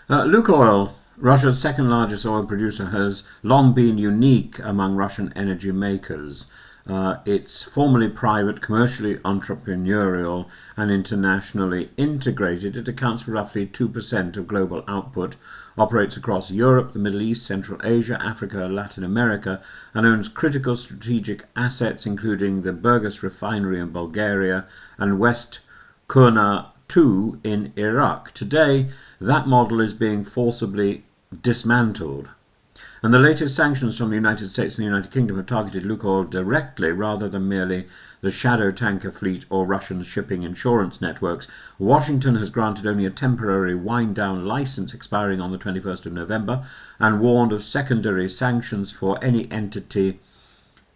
Lukoil, Russia's second largest oil producer, has long been unique among Russian energy makers. It's formerly private, commercially entrepreneurial, and internationally integrated. It accounts for roughly 2% of global output, operates across Europe, the Middle East, Central Asia, Africa, Latin America, and owns critical strategic assets including the Burgas refinery in Bulgaria and West Kurna 2 in Iraq. Today, that model is being forcibly dismantled. And the latest sanctions from the United States and the United Kingdom have targeted Lukoil directly rather than merely the shadow tanker fleet or Russian shipping insurance networks. Washington has granted only a temporary wind-down license expiring on the 21st of November and warned of secondary sanctions for any entity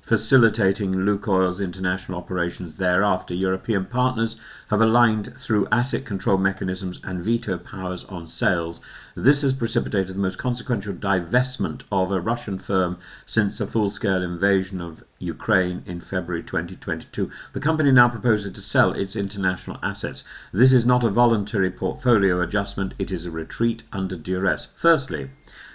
facilitating Lukoil's international operations thereafter. European partners have aligned through asset control mechanisms and veto powers on sales. This has precipitated the most consequential divestment of a Russian firm since the full-scale invasion of Ukraine in February 2022. The company now proposes to sell its international assets. This is not a voluntary portfolio adjustment, it is a retreat under duress. Firstly,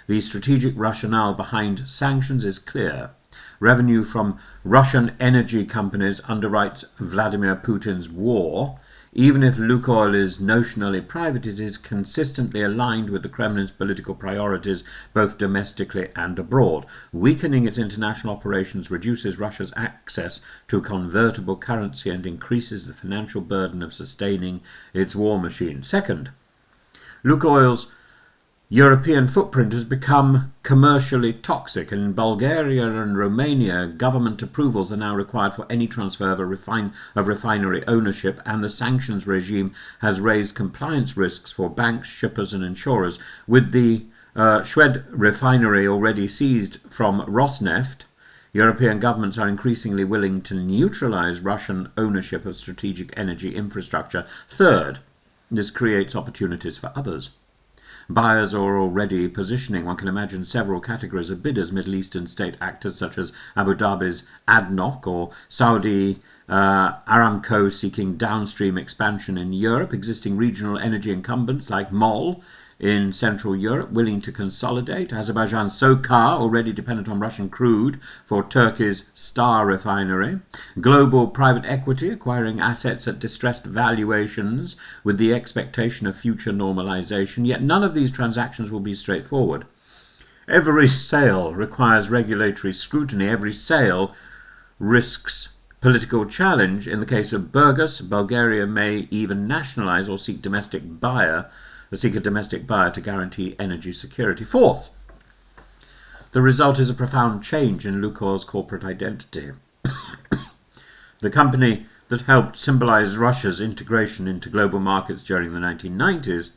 the strategic rationale behind sanctions is clear. Revenue from Russian energy companies underwrites Vladimir Putin's war. Even if Lukoil is notionally private, it is consistently aligned with the Kremlin's political priorities, both domestically and abroad. Weakening its international operations reduces Russia's access to convertible currency and increases the financial burden of sustaining its war machine. Second, Lukoil's European footprint has become commercially toxic. In Bulgaria and Romania, government approvals are now required for any transfer of refinery ownership, and the sanctions regime has raised compliance risks for banks, shippers and insurers. With the Schwedt refinery already seized from Rosneft, European governments are increasingly willing to neutralize Russian ownership of strategic energy infrastructure. Third, this creates opportunities for others. Buyers are already positioning. One can imagine several categories of bidders: Middle Eastern state actors such as Abu Dhabi's ADNOC or Saudi Aramco seeking downstream expansion in Europe, existing regional energy incumbents like MOL in Central Europe willing to consolidate, Azerbaijan's SOCAR already dependent on Russian crude for Turkey's Star refinery, global private equity acquiring assets at distressed valuations with the expectation of future normalization. Yet none of these transactions will be straightforward. Every sale requires regulatory scrutiny. Every sale risks political challenge. In the case of Burgas, Bulgaria may even nationalize or seek a domestic buyer to guarantee energy security. Fourth, the result is a profound change in Lukoil's corporate identity. The company that helped symbolize Russia's integration into global markets during the 1990s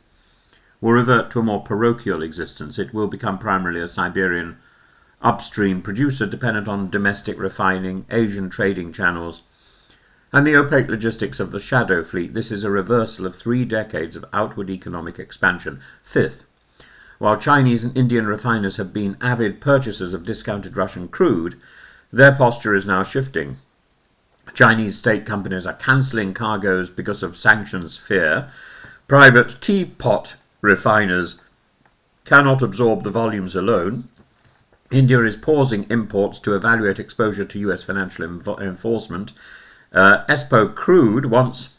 will revert to a more parochial existence. It will become primarily a Siberian upstream producer dependent on domestic refining, Asian trading channels, and the opaque logistics of the shadow fleet. This is a reversal of 3 decades of outward economic expansion. Fifth, while Chinese and Indian refiners have been avid purchasers of discounted Russian crude, their posture is now shifting. Chinese state companies are cancelling cargoes because of sanctions fear. Private teapot refiners cannot absorb the volumes alone. India is pausing imports to evaluate exposure to US financial enforcement. Espo crude, once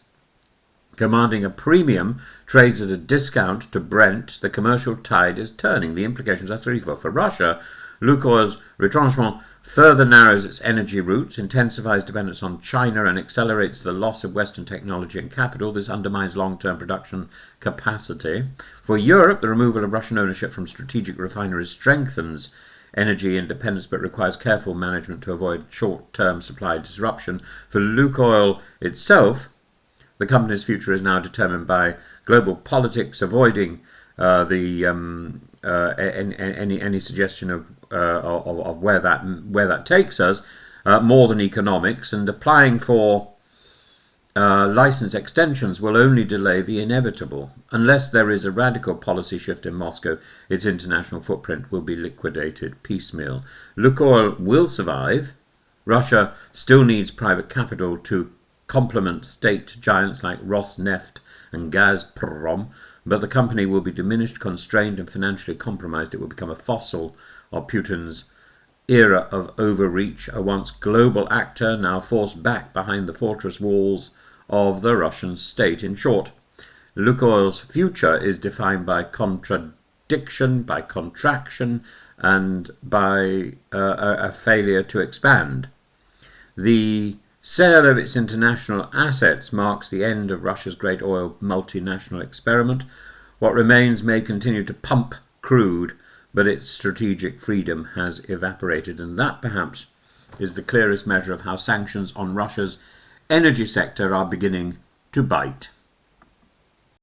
commanding a premium, trades at a discount to Brent. The commercial tide is turning. The implications are threefold. For Russia, Lukoil's retrenchment further narrows its energy routes, intensifies dependence on China, and accelerates the loss of Western technology and capital. This undermines long-term production capacity. For Europe, the removal of Russian ownership from strategic refineries strengthens energy independence but requires careful management to avoid short-term supply disruption. For Lukoil itself, the company's future is now determined by global politics, avoiding any suggestion of where that takes us, more than economics, and applying for license extensions will only delay the inevitable. Unless there is a radical policy shift in Moscow, its international footprint will be liquidated piecemeal. Lukoil will survive. Russia still needs private capital to complement state giants like Rosneft and Gazprom. but the company will be diminished, constrained, and financially compromised. It will become a fossil of Putin's era of overreach, a once global actor now forced back behind the fortress walls of the Russian state. In short, Lukoil's future is defined by contradiction, by contraction, and by a failure to expand. The sale of its international assets marks the end of Russia's great oil multinational experiment. What remains may continue to pump crude, but its strategic freedom has evaporated, and that perhaps is the clearest measure of how sanctions on Russia's energy sector are beginning to bite.